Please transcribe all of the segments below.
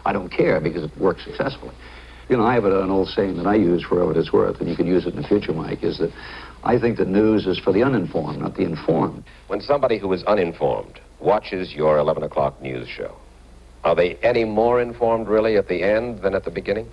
I don't care because it works successfully. You know, I have an old saying that I use for what it's worth, and you can use it in the future, Mike, is that I think that news is for the uninformed, not the informed. When somebody who is uninformed watches your 11 o'clock news show, are they any more informed, really, at the end than at the beginning?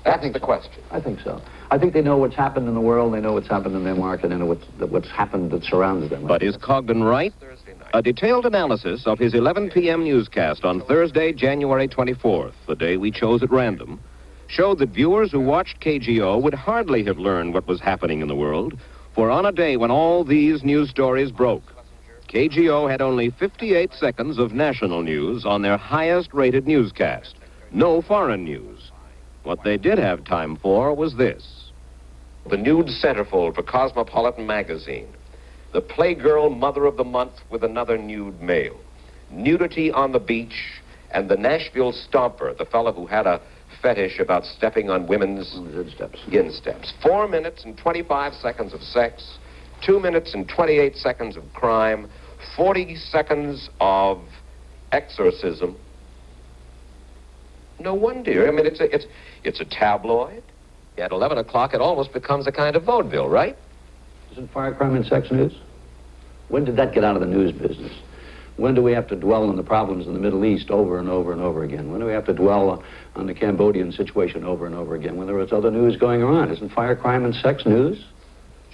That's the question. I think so. I think they know what's happened in the world, they know what's happened in their market, and what's happened that surrounds them. But is Cogden right? A detailed analysis of his 11 p.m. newscast on Thursday, January 24th, the day we chose at random, showed that viewers who watched KGO would hardly have learned what was happening in the world, for on a day when all these news stories broke, KGO had only 58 seconds of national news on their highest-rated newscast. No foreign news. What they did have time for was this. The nude centerfold for Cosmopolitan magazine. The Playgirl Mother of the Month with another nude male. Nudity on the beach, and the Nashville Stomper, the fellow who had a fetish about stepping on women's insteps. 4 minutes and 25 seconds of sex, 2 minutes and 28 seconds of crime, 40 seconds of exorcism. No wonder. I mean, it's a tabloid. At 11 o'clock, it almost becomes a kind of vaudeville, right? Isn't fire, crime, and sex news? When did that get out of the news business? When do we have to dwell on the problems in the Middle East over and over and over again? When do we have to dwell on the Cambodian situation over and over again when there is other news going on? Isn't fire, crime, and sex news?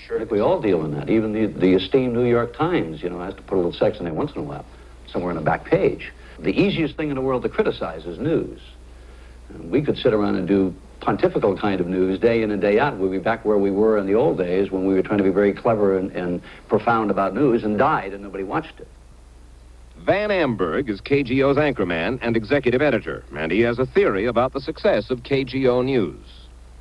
Sure. I think we all deal in that. Even the esteemed New York Times, you know, has to put a little sex in there once in a while, somewhere on the back page. The easiest thing in the world to criticize is news. And we could sit around and do pontifical kind of news day in and day out. We'd be back where we were in the old days when we were trying to be very clever and profound about news and died and nobody watched it. Van Amberg is KGO's anchorman and executive editor, and he has a theory about the success of KGO News.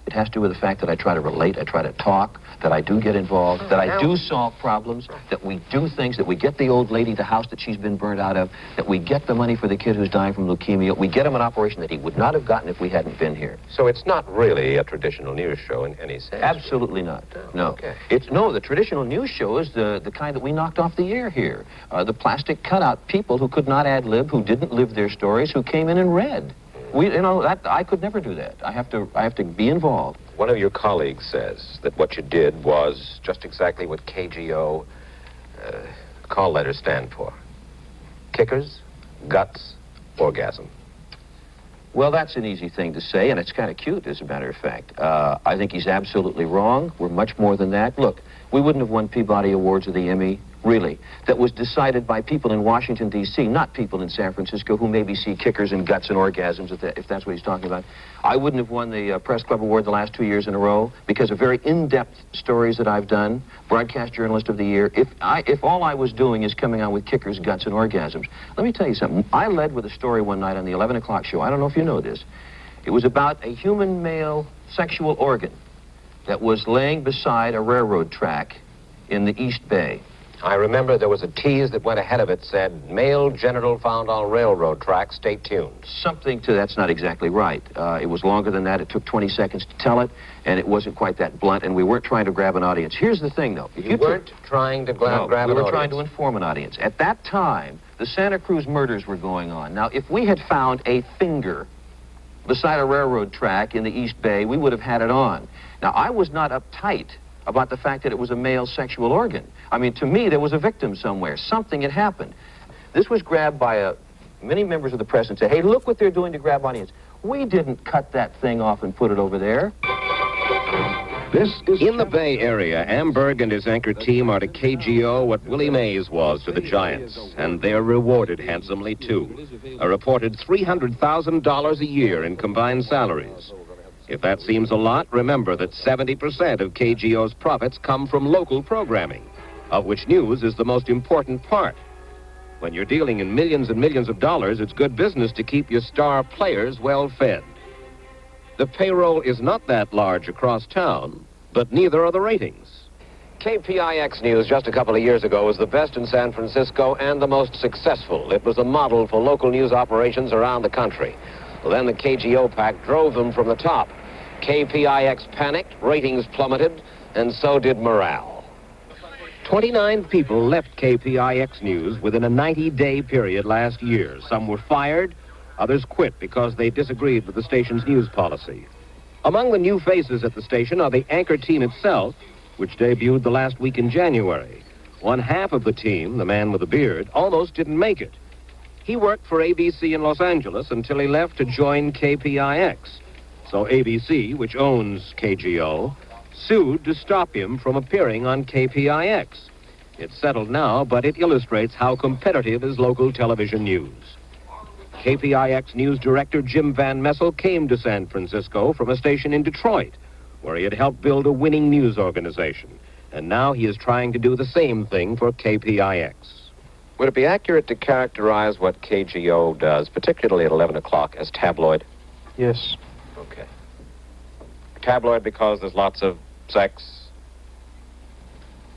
It has to do with the fact that I try to relate, I try to talk, that I do get involved, that I do solve problems, that we do things, that we get the old lady the house that she's been burned out of, that we get the money for the kid who's dying from leukemia, we get him an operation that he would not have gotten if we hadn't been here. So it's not really a traditional news show in any sense? Absolutely not. No. Okay. The traditional news show is the kind that we knocked off the air here. The plastic cutout people who could not ad-lib, who didn't live their stories, who came in and read. I could never do that. I have to be involved. One of your colleagues says that what you did was just exactly what KGO call letters stand for. Kickers, guts, orgasm. Well, that's an easy thing to say, and it's kind of cute, as a matter of fact. I think he's absolutely wrong. We're much more than that. Look, we wouldn't have won Peabody Awards or the Emmy, really. That was decided by people in Washington, D.C., not people in San Francisco who maybe see kickers and guts and orgasms, if that's what he's talking about. I wouldn't have won the Press Club Award the last 2 years in a row because of very in-depth stories that I've done, Broadcast Journalist of the Year. If all I was doing is coming out with kickers, guts, and orgasms, let me tell you something. I led with a story one night on the 11 o'clock show. I don't know if you know this. It was about a human male sexual organ that was laying beside a railroad track in the East Bay. I remember there was a tease that went ahead of it, said, male genital found on railroad tracks, stay tuned. Something to that's not exactly right. It was longer than that. It took 20 seconds to tell it, and it wasn't quite that blunt, and we weren't trying to grab an audience. Here's the thing, though. You weren't trying to grab an audience? We were trying to inform an audience. At that time, the Santa Cruz murders were going on. Now, if we had found a finger beside a railroad track in the East Bay, we would have had it on. Now, I was not uptight about the fact that it was a male sexual organ. I mean, to me, there was a victim somewhere. Something had happened. This was grabbed by many members of the press and said, hey, look what they're doing to grab audience. We didn't cut that thing off and put it over there. In the Bay Area, Amberg and his anchor team are to KGO what Willie Mays was to the Giants, and they're rewarded handsomely, too. A reported $300,000 a year in combined salaries. If that seems a lot, remember that 70% of KGO's profits come from local programming, of which news is the most important part. When you're dealing in millions and millions of dollars, it's good business to keep your star players well fed. The payroll is not that large across town, but neither are the ratings. KPIX News just a couple of years ago was the best in San Francisco and the most successful. It was a model for local news operations around the country. Well, then the KGO pack drove them from the top. KPIX panicked, ratings plummeted, and so did morale. 29 people left KPIX News within a 90-day period last year. Some were fired, Others quit because they disagreed with the station's news policy. Among the new faces at the station are the anchor team itself, which debuted the last week in January. One half of the team, the man with the beard, almost didn't make it. He worked for ABC in Los Angeles until he left to join KPIX. So ABC, which owns KGO, sued to stop him from appearing on KPIX. It's settled now, but it illustrates how competitive is local television news. KPIX news director Jim Van Messel came to San Francisco from a station in Detroit, where he had helped build a winning news organization. And now he is trying to do the same thing for KPIX. Would it be accurate to characterize what KGO does, particularly at 11 o'clock, as tabloid? Yes. Okay. Tabloid because there's lots of sex,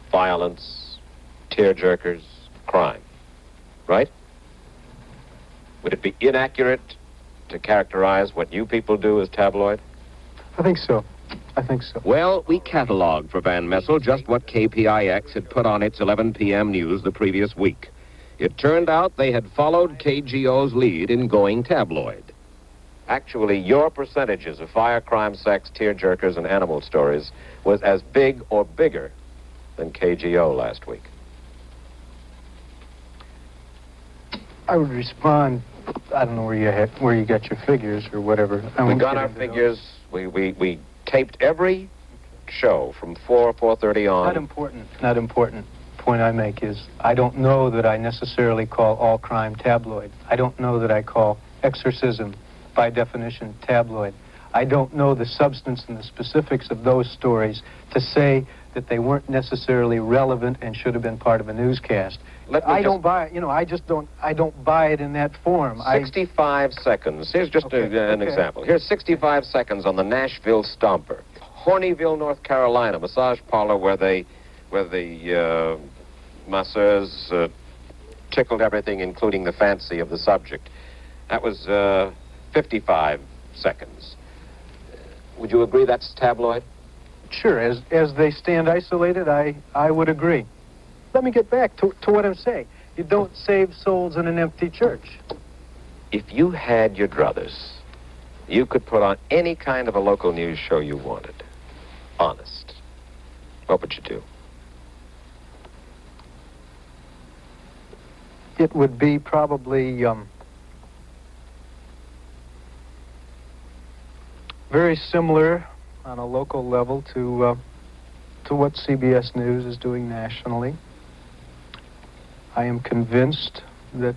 violence, tearjerkers, crime, right? Would it be inaccurate to characterize what you people do as tabloid? I think so. I think so. Well, we cataloged for Van Messel just what KPIX had put on its 11 p.m. news the previous week. It turned out they had followed KGO's lead in going tabloid. Actually, your percentages of fire, crime, sex, tearjerkers, and animal stories was as big or bigger than KGO last week. I would respond, I don't know where you got your figures or whatever. We got our figures. We taped every show from 4:30 on. Not important. Point I make is I don't know that I necessarily call all crime tabloid. I don't know that I call exorcism, by definition, tabloid. I don't know the substance and the specifics of those stories to say that they weren't necessarily relevant and should have been part of a newscast. I don't buy it. I don't buy it in that form. 65 seconds. Here's just an example. Here's 65 seconds on the Nashville Stomper. Hornyville, North Carolina, massage parlor where the masseurs tickled everything, including the fancy of the subject. That was 55 seconds. Would you agree that's tabloid? Sure. As they stand isolated, I would agree. Let me get back to what I'm saying. You don't save souls in an empty church. If you had your druthers, you could put on any kind of a local news show you wanted. Honest. What would you do? It would be probably very similar on a local level to what CBS News is doing nationally. I am convinced that...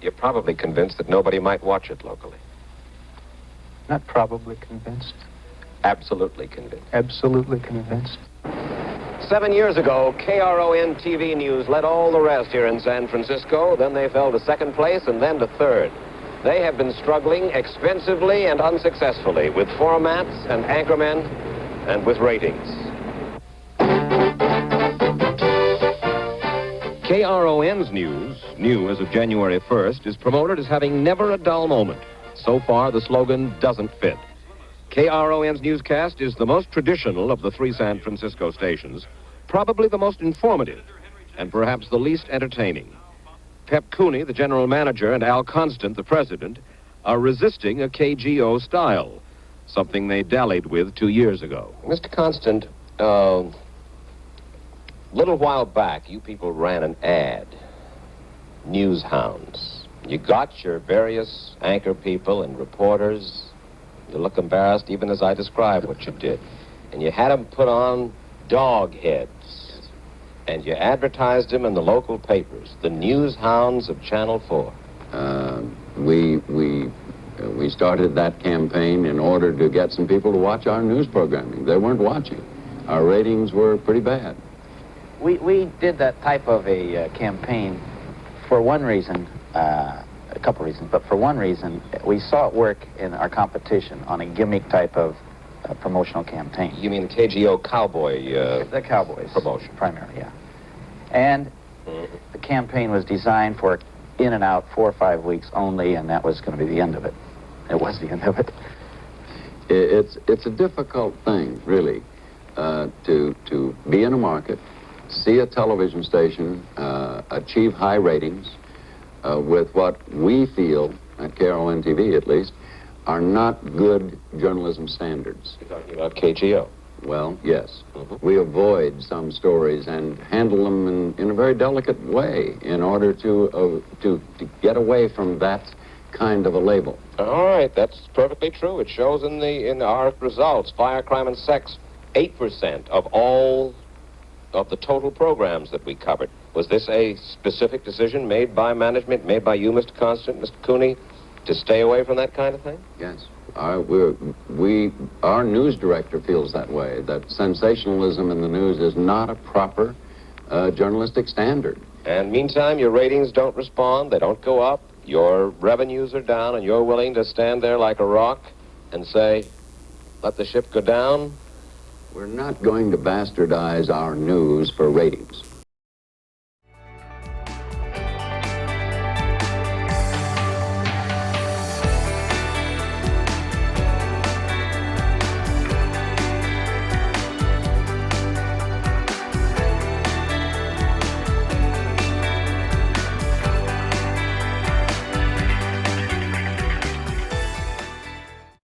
You're probably convinced that nobody might watch it locally. Not probably convinced. Absolutely convinced. Absolutely convinced. 7 years ago, KRON-TV News led all the rest here in San Francisco. Then they fell to second place and then to third. They have been struggling expensively and unsuccessfully with formats and anchormen and with ratings. KRON's news, new as of January 1st, is promoted as having never a dull moment. So far, the slogan doesn't fit. KRON's newscast is the most traditional of the three San Francisco stations, probably the most informative, and perhaps the least entertaining. Pep Cooney, the general manager, and Al Constant, the president, are resisting a KGO style, something they dallied with 2 years ago. Mr. Constant, little while back, you people ran an ad, News Hounds. You got your various anchor people and reporters. You look embarrassed even as I describe what you did. And you had them put on dog heads. And you advertised them in the local papers, the News Hounds of Channel 4. We started that campaign in order to get some people to watch our news programming. They weren't watching. Our ratings were pretty bad. We did that type of a campaign for one reason, a couple reasons, but for one reason, we saw it work in our competition on a gimmick type of promotional campaign. You mean the KGO Cowboy the Cowboys promotion? Primarily, yeah. And the campaign was designed for in and out 4 or 5 weeks only, and that was going to be the end of it. It was the end of it. It's a difficult thing, really, to be in a market, see a television station achieve high ratings, with what we feel, at KRON-TV at least, are not good journalism standards. You're talking about KGO. Well, yes. We avoid some stories and handle them in a very delicate way in order to get away from that kind of a label. All right, that's perfectly true. It shows in our results. Fire, crime, and sex, 8% of all of the total programs that we covered. Was this a specific decision made by management, made by you, Mr. Constant, Mr. Cooney, to stay away from that kind of thing? Yes. Our news director feels that way, that sensationalism in the news is not a proper journalistic standard. And meantime, your ratings don't respond, they don't go up, your revenues are down, and you're willing to stand there like a rock and say, let the ship go down? We're not going to bastardize our news for ratings.